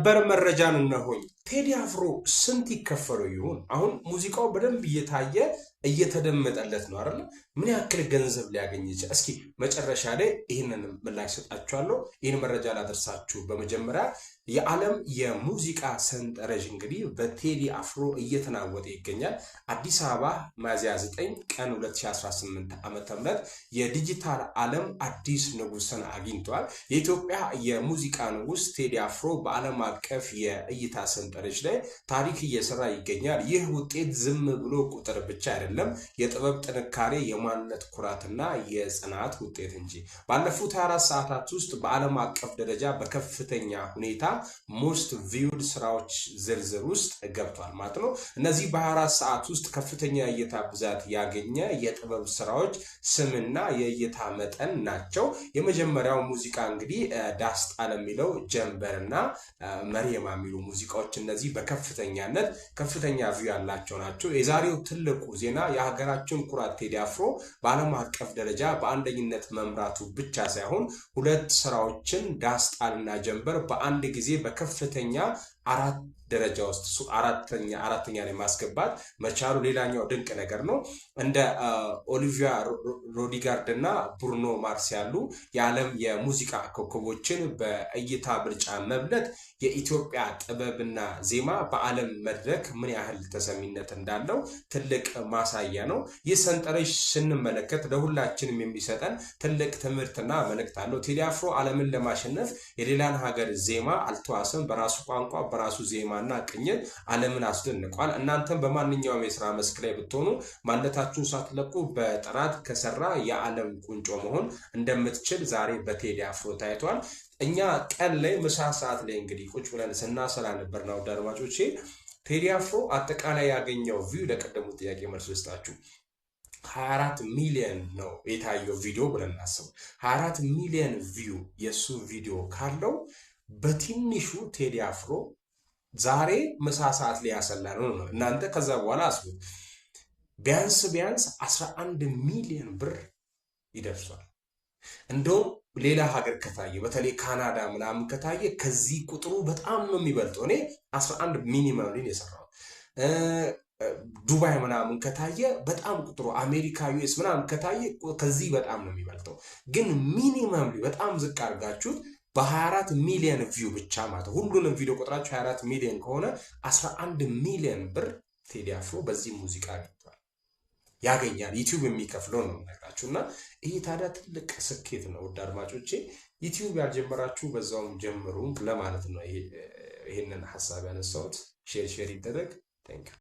ሰበር መረጃን እነሆኝ። ቴዲ አፍሮ ስንት ይከፈለው ይሆን? አሁን ሙዚቃው በደንብ እየታየ እየተደመጠለት ነው አይደል? ምን ያክል ገንዘብ ሊያገኝ ይችላል? እስኪ መጨረሻ ላይ ይህንን ምላሽ ሰጣችኋለሁ። ይህን መረጃ ላደርሳችሁ በመጀመሪያ የዓለም የሙዚቃ ሰንጠረዥ እንግዲህ በቴዲ አፍሮ እየተናወጠ ይገኛል። አዲስ አበባ ሚያዝያ 9 ቀን 2018 ዓ.ም የዲጂታል ዓለም አዲስ ንጉስን አግኝቷል። የኢትዮጵያ የሙዚቃ ንጉስ ቴዲ አፍሮ በዓለም አቀፍ የእይታ ሰንጠረዥ ላይ ታሪክ እየሰራ ይገኛል። ይህ ውጤት ዝም ብሎ ቁጥር ብቻ አይደለም፣ የጥበብ ጥንካሬ፣ የማንነት ኩራትና የጽናት ውጤት እንጂ። ባለፉት 24 ሰዓታት ውስጥ በዓለም አቀፍ ደረጃ በከፍተኛ ሁኔታ ሞስት ቪውድ ስራዎች ዝርዝር ውስጥ ገብቷል ማለት ነው። እነዚህ በ24 ሰዓት ውስጥ ከፍተኛ የእይታ ብዛት ያገኘ የጥበብ ስራዎች ስምና የእይታ መጠን ናቸው። የመጀመሪያው ሙዚቃ እንግዲህ ዳስጣል የሚለው ጀንበርና መሪየማ የሚሉ ሙዚቃዎች እነዚህ በከፍተኛነት ከፍተኛ ቪው ያላቸው ናቸው። የዛሬው ትልቁ ዜና የሀገራችን ኩራት ቴዲ አፍሮ በዓለም አቀፍ ደረጃ በአንደኝነት መምራቱ ብቻ ሳይሆን ሁለት ስራዎችን ዳስጣልና ጀንበር በአንድ ጊዜ በከፍተኛ አራት ደረጃ ውስጥ አራተኛ ላይ ማስገባት መቻሉ ሌላኛው ድንቅ ነገር ነው። እንደ ኦሊቪያ ሮድሪጎ እና ብሩኖ ማርስ ያሉ የዓለም የሙዚቃ ኮከቦችን በእይታ ብልጫ መብለጥ የኢትዮጵያ ጥበብና ዜማ በዓለም መድረክ ምን ያህል ተሰሚነት እንዳለው ትልቅ ማሳያ ነው። ይህ ሰንጠረዥ ስንመለከት ለሁላችንም የሚሰጠን ትልቅ ትምህርትና መልእክት አለው። ቴዲ አፍሮ ዓለምን ለማሸነፍ የሌላን ሀገር ዜማ አልተዋሰም። በራሱ ቋንቋ በራሱ ዜማና ቅኝት ዓለምን አስደንቋል። እናንተም በማንኛውም የሥራ መስክ ላይ ብትሆኑ ማለታችሁን ሳትለቁ በጥራት ከሰራ የዓለም ቁንጮ መሆን እንደምትችል ዛሬ በቴዲ አፍሮ ታይቷል። እኛ ቀን ላይ ምሳ ሰዓት ላይ እንግዲህ ቁጭ ብለን ስናሰላ ነበር ነው አድማጮቼ። ቴዲ አፍሮ አጠቃላይ ያገኘው ቪው ለቀደሙ ጥያቄ መልስ ልስጣችሁ 24 ሚሊዮን ነው የታየው ቪዲዮ ብለን እናስብ። 24 ሚሊዮን ቪው የሱ ቪዲዮ ካለው በትንሹ ቴዲ አፍሮ ዛሬ ምሳ ሰዓት ላይ ያሰላ ነው። እናንተ ከዛ በኋላ አስቡት ቢያንስ 11 ሚሊዮን ብር ይደርሷል። እንደውም ሌላ ሀገር ከታየ በተለይ ካናዳ ምናምን ከታየ ከዚህ ቁጥሩ በጣም ነው የሚበልጠው። እኔ 11 ሚኒመም ላይ የሰራው ዱባይ ምናምን ከታየ በጣም ቁጥሩ አሜሪካ ዩኤስ ምናምን ከታየ ከዚህ በጣም ነው የሚበልጠው። ግን ሚኒመም በጣም ዝቅ አድርጋችሁት በ24 ሚሊዮን ቪው ብቻ ማለት ሁሉንም ቪዲዮ ቁጥራችሁ 24 ሚሊዮን ከሆነ 11 ሚሊዮን ብር ቴዲ አፍሮ በዚህ ሙዚቃ ያገኛል። ዩቲዩብ የሚከፍለው ነው ነገራችሁና ይሄ ታዲያ ትልቅ ስኬት ነው። ውድ አድማጮቼ ዩቲዩብ ያልጀመራችሁ በዛውም ጀምሩ ለማለት ነው። ይሄንን ሐሳብ ያነሳሁት ሼር ይደረግ። ታንክ ዩ